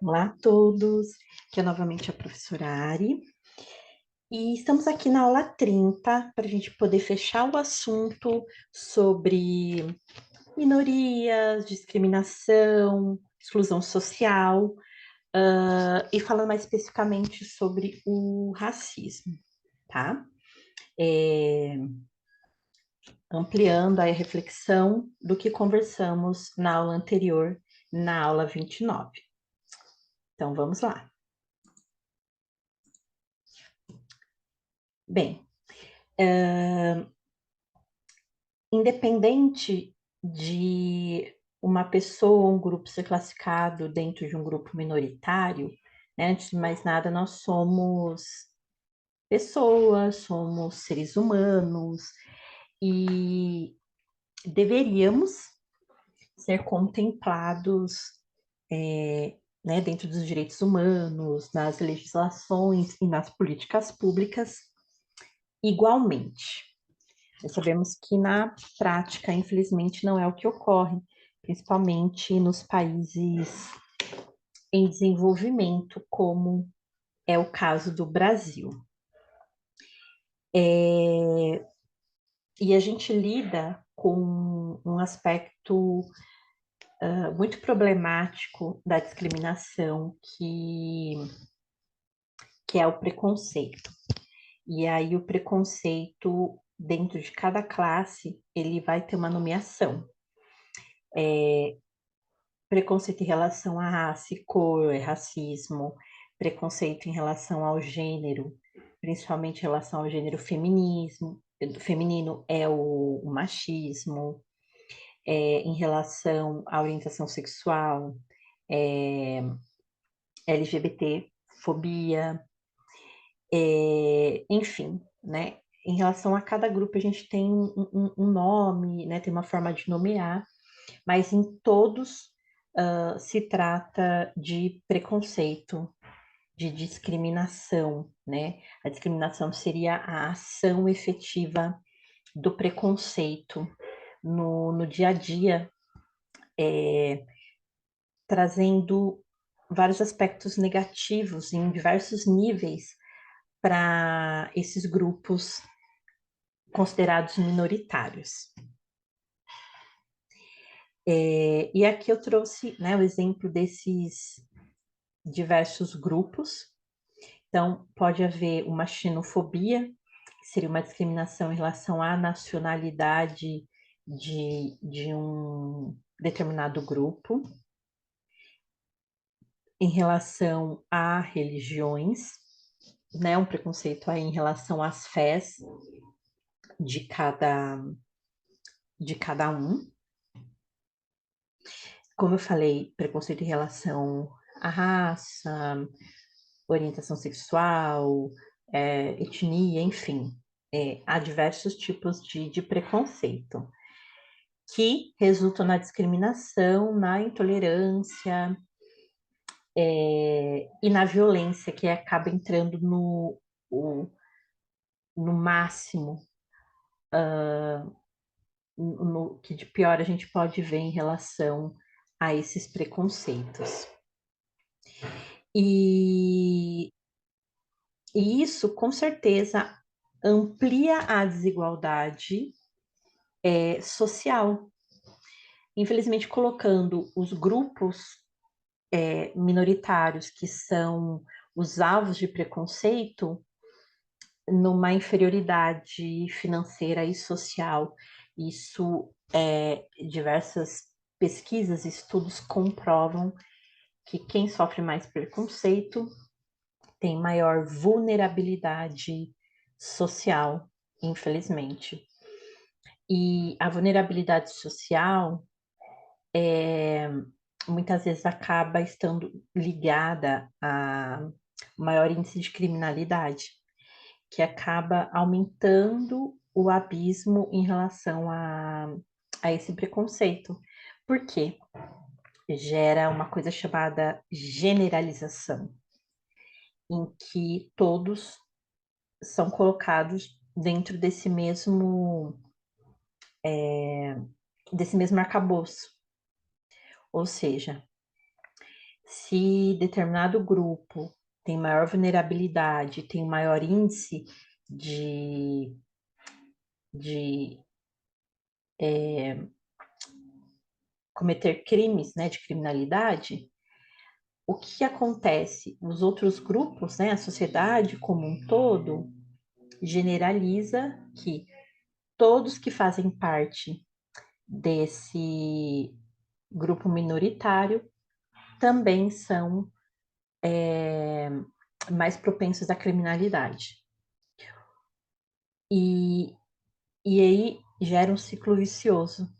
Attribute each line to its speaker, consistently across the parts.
Speaker 1: Olá a todos, aqui é novamente a professora Ari, e estamos aqui na aula 30 para a gente poder fechar o assunto sobre minorias, discriminação, exclusão social, e falando mais especificamente sobre o racismo, tá? É, ampliando aí a reflexão do que conversamos na aula anterior, na aula 29. Então, vamos lá. Bem, independente de uma pessoa ou um grupo ser classificado dentro de um grupo minoritário, né, antes de mais nada, nós somos pessoas, somos seres humanos e deveríamos ser contemplados, né, dentro dos direitos humanos, nas legislações e nas políticas públicas igualmente. Nós sabemos que na prática, infelizmente, não é o que ocorre, principalmente nos países em desenvolvimento, como é o caso do Brasil. E a gente lida com um aspecto muito problemático da discriminação, que é o preconceito. E aí o preconceito, dentro de cada classe, ele vai ter uma nomeação. Preconceito em relação à raça e cor, é racismo, preconceito em relação ao gênero, principalmente em relação ao gênero feminino é o machismo, em relação à orientação sexual, é LGBT, fobia, enfim, né? Em relação a cada grupo, a gente tem um nome, né? Tem uma forma de nomear, mas em todos se trata de preconceito, de discriminação, né? A discriminação seria a ação efetiva do preconceito no dia a dia, trazendo vários aspectos negativos em diversos níveis para esses grupos considerados minoritários. E aqui eu trouxe, né, o exemplo desses diversos grupos. Então, pode haver uma xenofobia, que seria uma discriminação em relação à nacionalidade de um determinado grupo, em relação a religiões, né, um preconceito aí em relação às fés de cada um. Como eu falei, preconceito em relação à raça, orientação sexual, etnia, enfim. Há diversos tipos de preconceito que resultam na discriminação, na intolerância, e na violência, que acaba entrando no máximo, no que de pior a gente pode ver em relação a esses preconceitos. E, e isso, com certeza, amplia a desigualdade social. Infelizmente, colocando os grupos minoritários, que são os alvos de preconceito, numa inferioridade financeira e social. Isso, diversas pesquisas e estudos comprovam que quem sofre mais preconceito tem maior vulnerabilidade social, infelizmente. E a vulnerabilidade social muitas vezes acaba estando ligada a maior índice de criminalidade, que acaba aumentando o abismo em relação a esse preconceito. Por quê? Gera uma coisa chamada generalização, em que todos são colocados dentro desse mesmo arcabouço. Ou seja, se determinado grupo tem maior vulnerabilidade, tem maior índice de cometer crimes, né, de criminalidade, o que acontece? Os outros grupos, né, a sociedade como um todo, generaliza que todos que fazem parte desse grupo minoritário também são mais propensos à criminalidade. E, e aí gera um ciclo vicioso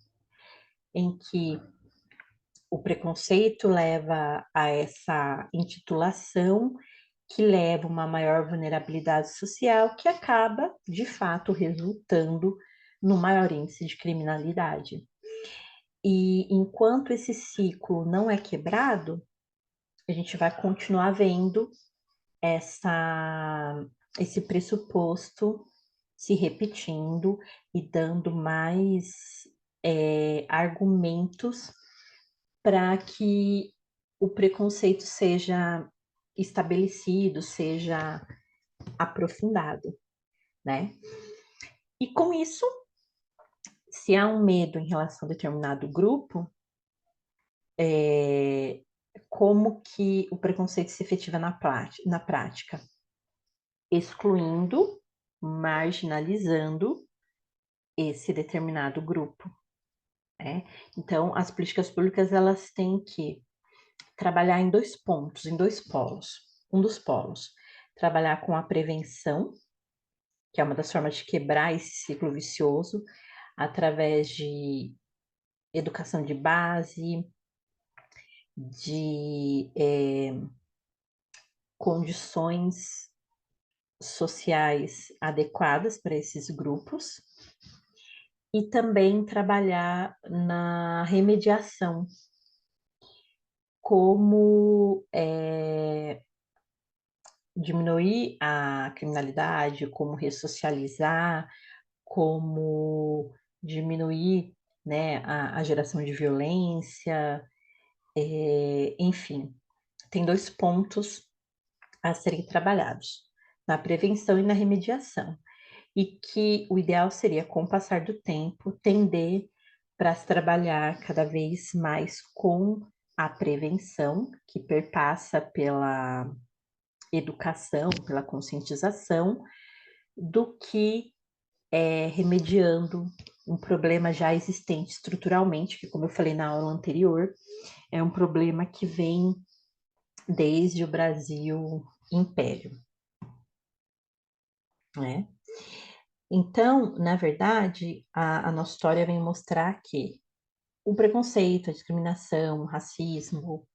Speaker 1: em que o preconceito leva a essa intitulação que leva a uma maior vulnerabilidade social, que acaba, de fato, resultando no maior índice de criminalidade. E enquanto esse ciclo não é quebrado, a gente vai continuar vendo esse pressuposto se repetindo e dando mais argumentos para que o preconceito seja estabelecido, seja aprofundado, né? E com isso, se há um medo em relação a determinado grupo, como que o preconceito se efetiva na prática? Excluindo, marginalizando esse determinado grupo, né? Então, as políticas públicas elas têm que trabalhar em dois pontos, em dois polos. Um dos polos, trabalhar com a prevenção, que é uma das formas de quebrar esse ciclo vicioso, através de educação de base, de condições sociais adequadas para esses grupos, e também trabalhar na remediação, como diminuir a criminalidade, como ressocializar, como diminuir, né, a geração de violência, enfim, tem dois pontos a serem trabalhados, na prevenção e na remediação, e que o ideal seria, com o passar do tempo, tender para se trabalhar cada vez mais com a prevenção, que perpassa pela educação, pela conscientização, do que remediando um problema já existente estruturalmente, que, como eu falei na aula anterior, é um problema que vem desde o Brasil Império, né? Então, na verdade, a nossa história vem mostrar que o preconceito, a discriminação, o racismo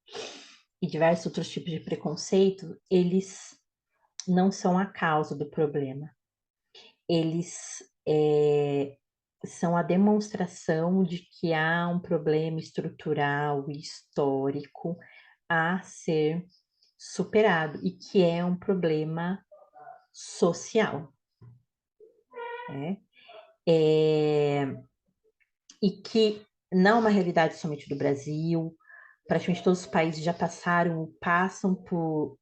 Speaker 1: e diversos outros tipos de preconceito, eles não são a causa do problema. Eles são a demonstração de que há um problema estrutural e histórico a ser superado e que é um problema social, né? E que não é uma realidade somente do Brasil, praticamente todos os países já passaram ou passam por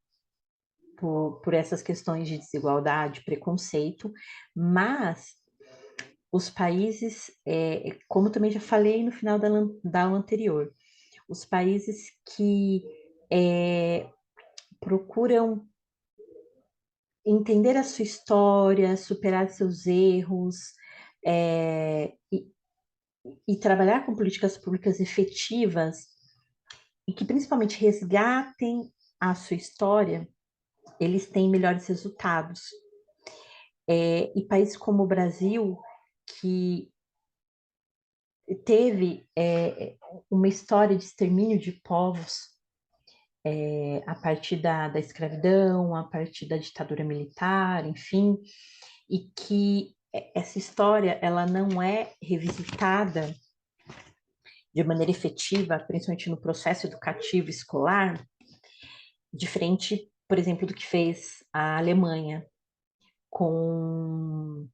Speaker 1: essas questões de desigualdade, preconceito, mas os países, como também já falei no final da aula anterior, os países que procuram entender a sua história, superar seus erros, e trabalhar com políticas públicas efetivas e que principalmente resgatem a sua história, eles têm melhores resultados. E países como o Brasil, que teve uma história de extermínio de povos a partir da escravidão, a partir da ditadura militar, enfim, e que essa história ela não é revisitada de maneira efetiva, principalmente no processo educativo escolar, diferente, por exemplo, do que fez a Alemanha com,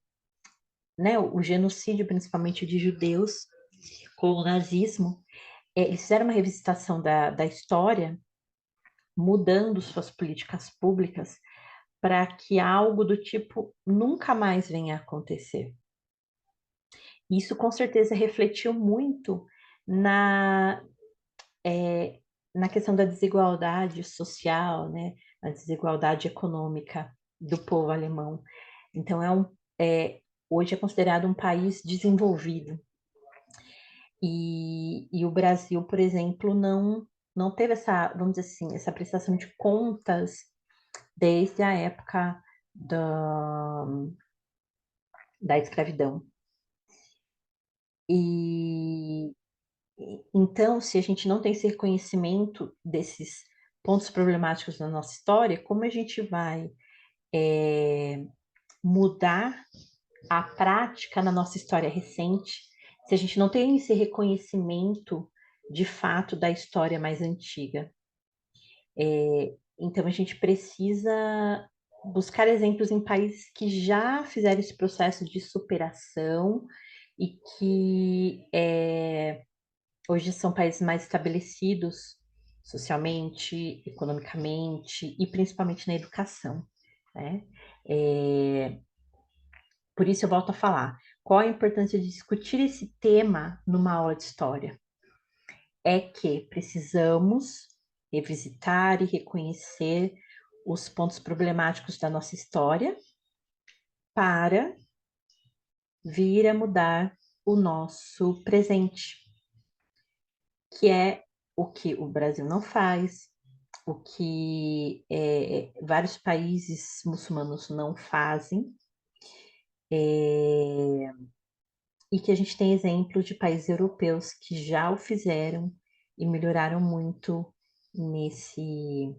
Speaker 1: né, o genocídio, principalmente de judeus, com o nazismo. Eles fizeram uma revisitação da história mudando suas políticas públicas para que algo do tipo nunca mais venha a acontecer. Isso com certeza refletiu muito na, na questão da desigualdade social, né? A desigualdade econômica do povo alemão. Então, hoje é considerado um país desenvolvido. E o Brasil, por exemplo, não teve essa, vamos dizer assim, essa prestação de contas desde a época da escravidão. E então, se a gente não tem esse reconhecimento desses pontos problemáticos na nossa história, como a gente vai mudar a prática na nossa história recente, se a gente não tem esse reconhecimento de fato da história mais antiga? Então, a gente precisa buscar exemplos em países que já fizeram esse processo de superação e que hoje são países mais estabelecidos socialmente, economicamente e principalmente na educação, né? Por isso eu volto a falar, qual a importância de discutir esse tema numa aula de história? É que precisamos revisitar e reconhecer os pontos problemáticos da nossa história para vir a mudar o nosso presente, que é o que o Brasil não faz, o que vários países muçulmanos não fazem, e que a gente tem exemplos de países europeus que já o fizeram e melhoraram muito nesse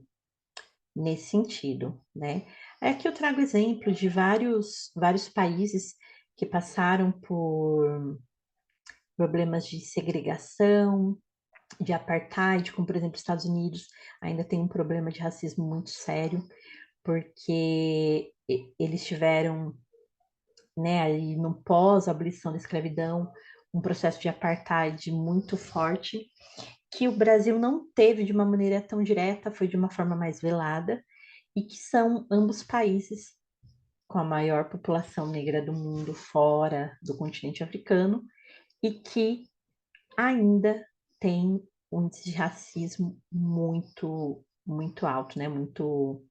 Speaker 1: sentido, né? Aqui eu trago exemplo de vários países que passaram por problemas de segregação, de apartheid, como por exemplo os Estados Unidos ainda tem um problema de racismo muito sério, porque eles tiveram, né, ali no pós-abolição da escravidão, um processo de apartheid muito forte, que o Brasil não teve de uma maneira tão direta, foi de uma forma mais velada, e que são ambos países com a maior população negra do mundo fora do continente africano e que ainda tem um índice de racismo muito alto, né? Muito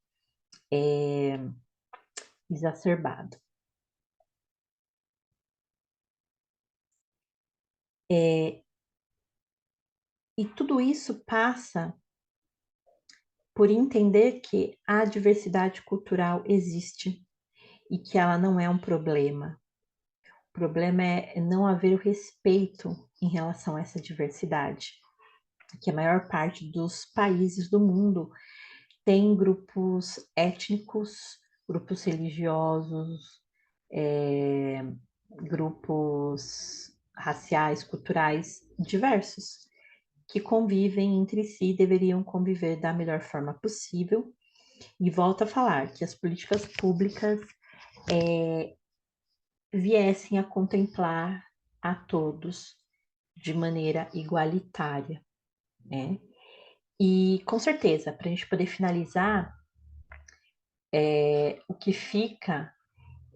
Speaker 1: exacerbado. E tudo isso passa por entender que a diversidade cultural existe e que ela não é um problema. O problema é não haver o respeito em relação a essa diversidade, que a maior parte dos países do mundo tem grupos étnicos, grupos religiosos, grupos raciais, culturais diversos, que convivem entre si e deveriam conviver da melhor forma possível. E volto a falar que as políticas públicas viessem a contemplar a todos de maneira igualitária, né? E com certeza, para a gente poder finalizar, o que fica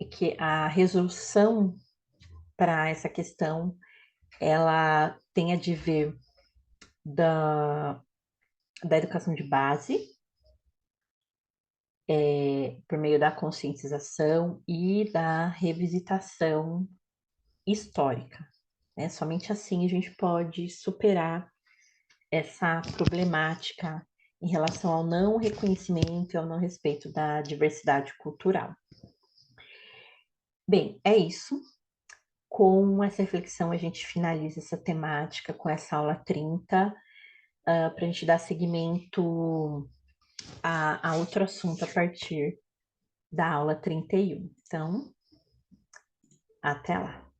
Speaker 1: é que a resolução para essa questão ela tem a de ver da educação de base, por meio da conscientização e da revisitação histórica, né? Somente assim a gente pode superar essa problemática em relação ao não reconhecimento e ao não respeito da diversidade cultural. Bem, é isso. Com essa reflexão, a gente finaliza essa temática com essa aula 30, para a gente dar seguimento a outro assunto a partir da aula 31. Então, até lá.